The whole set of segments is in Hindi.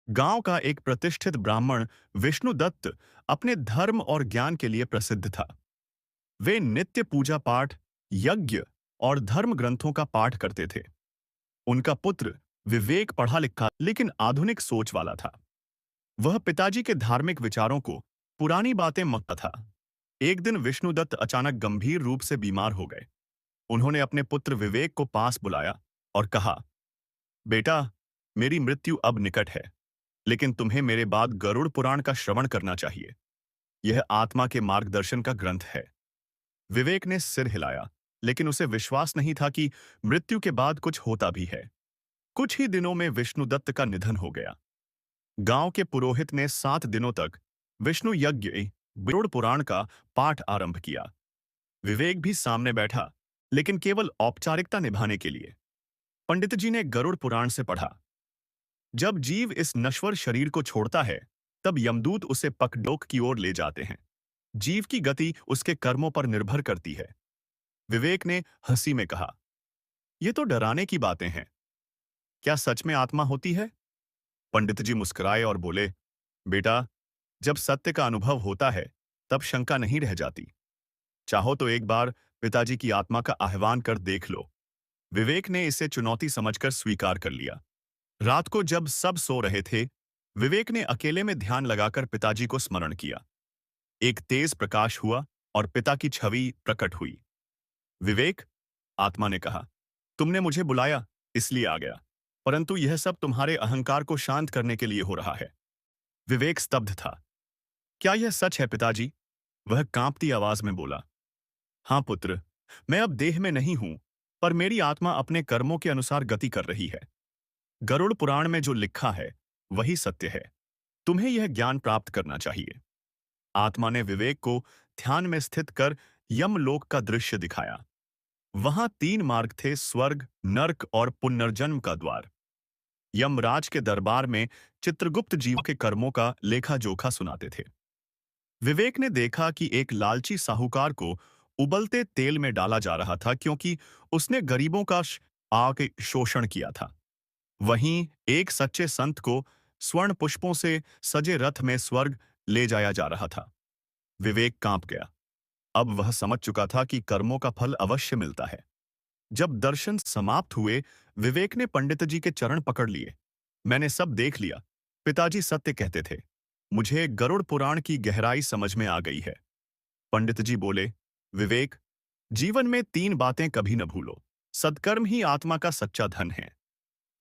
गांव का एक प्रतिष्ठित ब्राह्मण विष्णुदत्त अपने धर्म और ज्ञान के लिए प्रसिद्ध था। वे नित्य पूजा पाठ, यज्ञ और धर्म ग्रंथों का पाठ करते थे। उनका पुत्र विवेक पढ़ा लिखा लेकिन आधुनिक सोच वाला था। वह पिताजी के धार्मिक विचारों को पुरानी बातें मानता था। एक दिन विष्णुदत्त अचानक गंभीर रूप से बीमार हो गए। उन्होंने अपने पुत्र विवेक को पास बुलाया और कहा, बेटा, मेरी मृत्यु अब निकट है, लेकिन तुम्हें मेरे बाद गरुड़ पुराण का श्रवण करना चाहिए। यह आत्मा के मार्गदर्शन का ग्रंथ है। विवेक ने सिर हिलाया, लेकिन उसे विश्वास नहीं था कि मृत्यु के बाद कुछ होता भी है। कुछ ही दिनों में विष्णुदत्त का निधन हो गया। गांव के पुरोहित ने 7 दिनों तक विष्णु यज्ञ गरुड़ पुराण का पाठ आरंभ किया। विवेक भी सामने बैठा, लेकिन केवल औपचारिकता निभाने के लिए। पंडित जी ने गरुड़ पुराण से पढ़ा, जब जीव इस नश्वर शरीर को छोड़ता है, तब यमदूत उसे पकडोक की ओर ले जाते हैं। जीव की गति उसके कर्मों पर निर्भर करती है। विवेक ने हंसी में कहा, यह तो डराने की बातें हैं। क्या सच में आत्मा होती है? पंडित जी मुस्कुराए और बोले, बेटा, जब सत्य का अनुभव होता है, तब शंका नहीं रह जाती। चाहो तो एक बार पिताजी की आत्मा का आह्वान कर देख लो। विवेक ने इसे चुनौती समझकर स्वीकार कर लिया। रात को जब सब सो रहे थे, विवेक ने अकेले में ध्यान लगाकर पिताजी को स्मरण किया। एक तेज प्रकाश हुआ और पिता की छवि प्रकट हुई। विवेक, आत्मा ने कहा, तुमने मुझे बुलाया, इसलिए आ गया, परंतु यह सब तुम्हारे अहंकार को शांत करने के लिए हो रहा है। विवेक स्तब्ध था। क्या यह सच है पिताजी? वह कांपती आवाज में बोला। हाँ पुत्र, मैं अब देह में नहीं हूं, पर मेरी आत्मा अपने कर्मों के अनुसार गति कर रही है। गरुड़ पुराण में जो लिखा है, वही सत्य है। तुम्हें यह ज्ञान प्राप्त करना चाहिए। आत्मा ने विवेक को ध्यान में स्थित कर यमलोक का दृश्य दिखाया। वहां 3 मार्ग थे, स्वर्ग, नर्क और पुनर्जन्म का द्वार। यमराज के दरबार में चित्रगुप्त जीव के कर्मों का लेखा जोखा सुनाते थे। विवेक ने देखा कि एक लालची साहूकार को उबलते तेल में डाला जा रहा था, क्योंकि उसने गरीबों का आके शोषण किया था। वहीं एक सच्चे संत को स्वर्ण पुष्पों से सजे रथ में स्वर्ग ले जाया जा रहा था। विवेक कांप गया। अब वह समझ चुका था कि कर्मों का फल अवश्य मिलता है। जब दर्शन समाप्त हुए, विवेक ने पंडित जी के चरण पकड़ लिए। मैंने सब देख लिया। पिताजी सत्य कहते थे। मुझे गरुड़ पुराण की गहराई समझ में आ गई है। पंडित जी बोले, विवेक, जीवन में 3 बातें कभी न भूलो। सत्कर्म ही आत्मा का सच्चा धन है।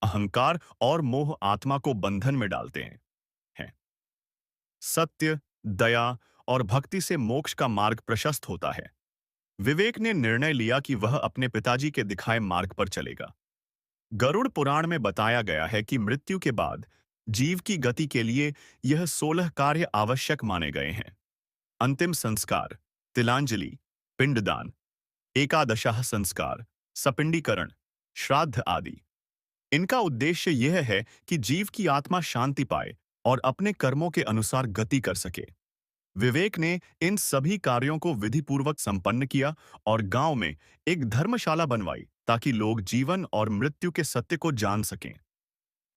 अहंकार और मोह आत्मा को बंधन में डालते हैं। सत्य, दया और भक्ति से मोक्ष का मार्ग प्रशस्त होता है। विवेक ने निर्णय लिया कि वह अपने पिताजी के दिखाए मार्ग पर चलेगा। गरुड़ पुराण में बताया गया है कि मृत्यु के बाद जीव की गति के लिए यह 16 कार्य आवश्यक माने गए हैं। अंतिम संस्कार, तिलांजलि, पिंडदान, एकादशाह संस्कार, सपिंडीकरण, श्राद्ध आदि। इनका उद्देश्य यह है कि जीव की आत्मा शांति पाए और अपने कर्मों के अनुसार गति कर सके। विवेक ने इन सभी कार्यों को विधिपूर्वक संपन्न किया और गांव में एक धर्मशाला बनवाई, ताकि लोग जीवन और मृत्यु के सत्य को जान सकें।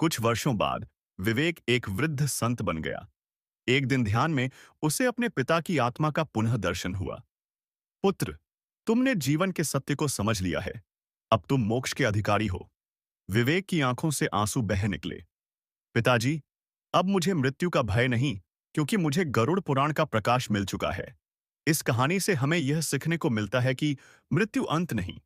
कुछ वर्षों बाद विवेक एक वृद्ध संत बन गया। एक दिन ध्यान में उसे अपने पिता की आत्मा का पुनः दर्शन हुआ। पुत्र, तुमने जीवन के सत्य को समझ लिया है। अब तुम मोक्ष के अधिकारी हो। विवेक की आंखों से आंसू बह निकले। पिताजी, अब मुझे मृत्यु का भय नहीं, क्योंकि मुझे गरुड़ पुराण का प्रकाश मिल चुका है। इस कहानी से हमें यह सीखने को मिलता है कि मृत्यु अंत नहीं,